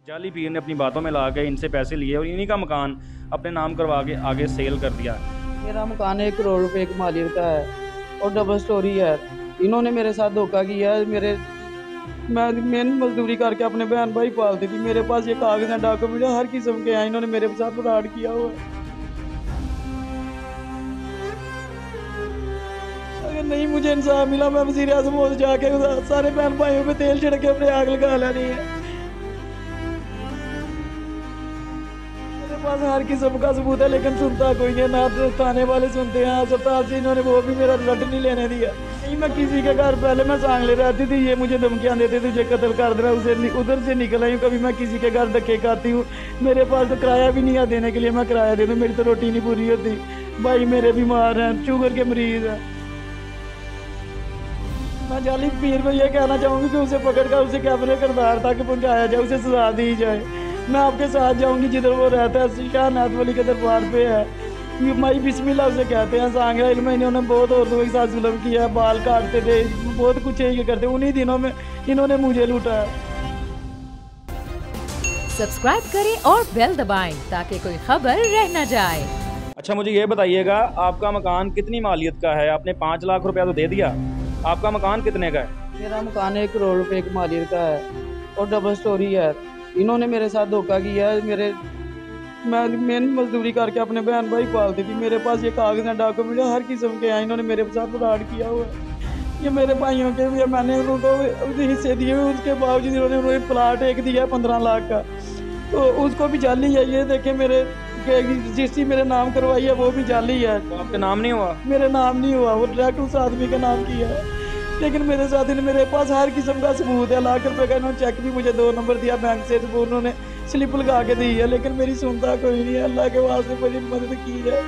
जाली पीर ने अपनी बातों में ला के इनसे पैसे लिए और इन्हीं का मकान अपने नाम करवा के आगे सेल कर दिया। मेरा मकान 1 करोड़ रुपए की मालियत का है और डबल स्टोरी है। इन्होंने मेरे साथ धोखा किया है। मैं मजदूरी करके अपने बहन भाई पालती थी। मेरे पास ये कागज हैं, डॉक्यूमेंट हर किस्म के हैं। इन्होंने मेरे साथ फ्रॉड किया हुआ है। अगर नहीं मुझे इंसाफ मिला, मैं वज़ीर आज़म हाउस जाके सारे बहन भाइयों पे तेल छिड़क के अपने आग लगा लेनी है। पास हर किस्म का सबूत है लेकिन सुनता कोई नहीं। ना तो थाने वाले सुनते हैं, अस्पताल से इन्होंने वो भी मेरा रिजल्ट नहीं लेने दिया। नहीं, मैं किसी के घर पहले मैं सांगले रहती थी, ये मुझे धमकियां देते थे तुझे कत्ल कर देना। उधर से निकल आई हूँ। कभी मैं किसी के घर धक्के खाती हूँ। मेरे पास तो किराया भी नहीं है देने के लिए, मैं किराया दे दूँ, मेरी तो रोटी नहीं पूरी होती। भाई मेरे बीमार हैं, शुगर के मरीज हैं। मैं जाली पीर को ये कहना चाहूँगी कि उसे पकड़ कर उसे कैमरे किरदार तक पहुँचाया जाए, उसे सजा दी जाए। मैं आपके साथ जाऊंगी जिधर वो रहता है, शाहनाथ वली के दरबार पे है। माई बिस्मिल्लाह उसे कहते हैं। सांगरा इल्म में इन्होंने बहुत औरतों के साथ जुल्म किया है, बाल काटते थे, बहुत कुछ ये करते। उन्हीं दिनों में इन्होंने मुझे लूटा है। सब्सक्राइब करें और बेल दबाएं ताकि कोई खबर रह न जाए। अच्छा, मुझे ये बताइएगा, आपका मकान कितनी मालियत का है? आपने 5 लाख रुपया तो दे दिया, आपका मकान कितने का है? मेरा मकान 1 करोड़ रुपए की मालियत का है और डबल स्टोरी है। इन्होंने मेरे साथ धोखा किया है। मैं मजदूरी करके अपने बहन भाई पालती थी। मेरे पास ये कागज हैं, डॉक्यूमेंट हर किस्म के हैं। इन्होंने मेरे साथ फ्रॉड किया हुआ है। ये मेरे भाइयों के भी मैंने उनको हिस्से दिए हुए, उसके बावजूद इन्होंने प्लाट एक दिया 15 लाख का, तो उसको भी जाली है। ये देखे मेरे रजिस्ट्री मेरे नाम करवाई है, वो भी जाली है। तो आपका नाम नहीं हुआ? मेरे नाम नहीं हुआ, वो डायरेक्ट उस आदमी का नाम किया है। लेकिन मेरे साथ मेरे पास हर किस्म का सबूत है। लाख रुपए का इन्होंने चेक भी मुझे 2 नंबर दिया बैंक से, तो उन्होंने स्लिप लगा के दी है। लेकिन मेरी सुनता कोई नहीं है। अल्लाह के वास्ते मेरी मदद की जाए।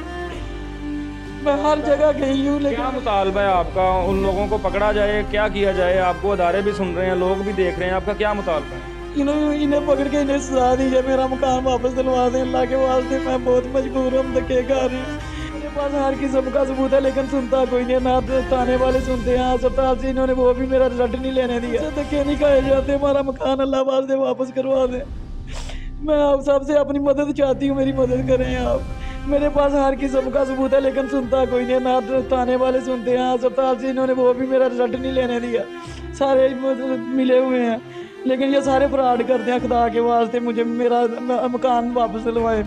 मैं हर जगह गई हूँ लेकिन क्या मुतालबा है आपका? उन लोगों को पकड़ा जाए, क्या किया जाए? आपको अदारे भी सुन रहे हैं, लोग भी देख रहे हैं, आपका क्या मुतालबा है? इन्हें पकड़ के इन्हें सजा दी जाए, मेरा मकान वापस दिलवा दें। अल्लाह के वास्ते मैं बहुत मजबूर हूँ, धक्के खा रही हूँ। पास हर किस्म का सबूत है लेकिन सुनता कोई नहीं। ना तो थाने वाले सुनते हैं, अस्पताल से इन्होंने वो भी मेरा रिजल्ट नहीं लेने दिया। धक्के नहीं खाए जाते। हमारा मकान अल्लाह वास्ते वापस करवा दें। मैं आप सबसे अपनी मदद चाहती हूँ, मेरी मदद करें आप। मेरे पास हर किस्म का सबूत है लेकिन सुनता कोई नहीं। ना तो थाने वाले सुनते हैं, अस्पताल से इन्होंने वो भी मेरा रिजल्ट नहीं लेने दिया। सारे मिले हुए हैं लेकिन ये सारे फ्रॉड करते हैं। खुदा के वास्ते मुझे मेरा मकान वापस दिलवाए।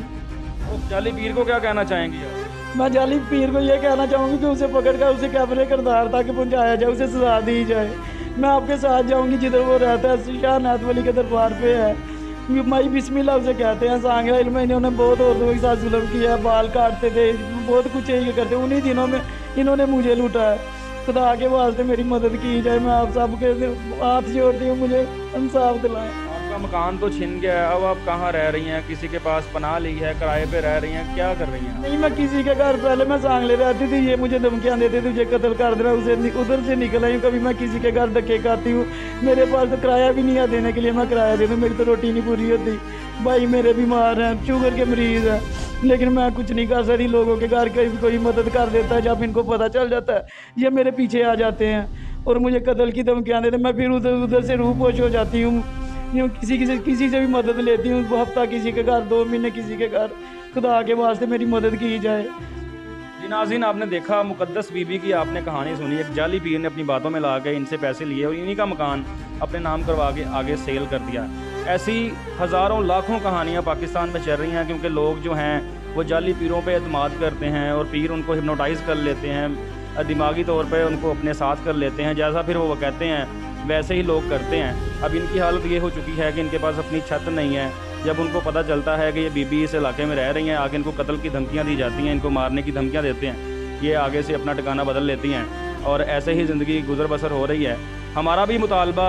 जाली पीर को क्या कहना चाहेंगी आप? मैं जाली पीर को ये कहना चाहूँगी कि उसे पकड़ कर उसे कैमरे किरदार तक पहुँचाया जाए, उसे सजा दी जाए। मैं आपके साथ जाऊँगी जिधर वो रहता है, शाहनाथ वली के दरबार पे है। माई बिस्मिल्लाह उसे कहते हैं। सांगरा इल्म में इन्होंने बहुत औरतों के साथ जुल्म किया है, बाल काटते थे, बहुत कुछ ये करते। उन्हीं दिनों में इन्होंने मुझे लूटा है। खुदा के वास्ते मेरी मदद की जाए। मैं आप सबके हाथ जोड़ती हूँ, मुझे इंसाफ दिलाएं। आपका मकान तो छिन गया है, अब आप कहाँ रह रही हैं? किसी के पास पनाह ली है, किराए पे रह रही हैं, क्या कर रही हैं? नहीं, मैं किसी के घर पहले मैं सांगले रहती थी, ये मुझे धमकियां देते थे तुझे कत्ल कर देना। उधर से निकल आई हूँ। कभी मैं किसी के घर धक्के खाती हूँ। मेरे पास तो किराया भी नहीं है देने के लिए, मैं किराया दे दूँ, मेरी तो रोटी नहीं पूरी होती। भाई मेरे बीमार हैं, शुगर के मरीज हैं, लेकिन मैं कुछ नहीं कर सकती। लोगों के घर कोई मदद कर देता है, जब इनको पता चल जाता है ये मेरे पीछे आ जाते हैं और मुझे कत्ल की धमकियाँ देते हैं। मैं फिर उधर से रूह पोश हो जाती हूँ। किसी से भी मदद लेती हूँ। हफ्ता किसी के घर, 2 महीने किसी के घर। खुदा के वास्ते मेरी मदद की जाए। जी नाज़रीन, आपने देखा मुकद्दस बीबी की आपने कहानी सुनी। एक जाली पीर ने अपनी बातों में ला के इनसे पैसे लिए और इन्हीं का मकान अपने नाम करवा के आगे सेल कर दिया। ऐसी हज़ारों लाखों कहानियाँ पाकिस्तान में चल रही हैं, क्योंकि लोग जो हैं वो जाली पीरों पे एतमाद करते हैं और पीर उनको हिप्नोटाइज़ कर लेते हैं, दिमागी तौर पे उनको अपने साथ कर लेते हैं। जैसा फिर वो कहते हैं वैसे ही लोग करते हैं। अब इनकी हालत ये हो चुकी है कि इनके पास अपनी छत नहीं है। जब उनको पता चलता है कि ये बीबी इस इलाके में रह रही हैं, आगे इनको कत्ल की धमकियाँ दी जाती हैं, इनको मारने की धमकियाँ देते हैं, ये आगे से अपना ठिकाना बदल लेती हैं और ऐसे ही ज़िंदगी गुजर बसर हो रही है। हमारा भी मुतालबा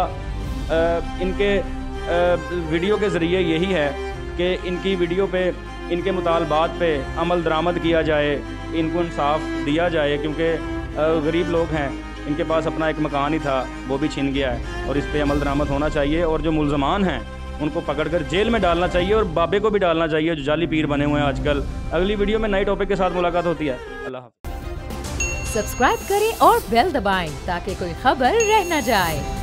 इनके वीडियो के ज़रिए यही है कि इनकी वीडियो पे, इनके मुतालबात पे अमल दरामद किया जाए, इनको इंसाफ दिया जाए, क्योंकि गरीब लोग हैं, इनके पास अपना एक मकान ही था, वो भी छिन गया है और इस पे अमल दरामद होना चाहिए। और जो मुल्ज़मान हैं उनको पकड़कर जेल में डालना चाहिए और बाबे को भी डालना चाहिए जो जाली पीर बने हुए हैं आजकल। अगली वीडियो में नए टॉपिक के साथ मुलाकात होती है। अल्लाह हाफ़िज़। सब्सक्राइब करें और बेल दबाएं ताकि कोई खबर रह न जाए।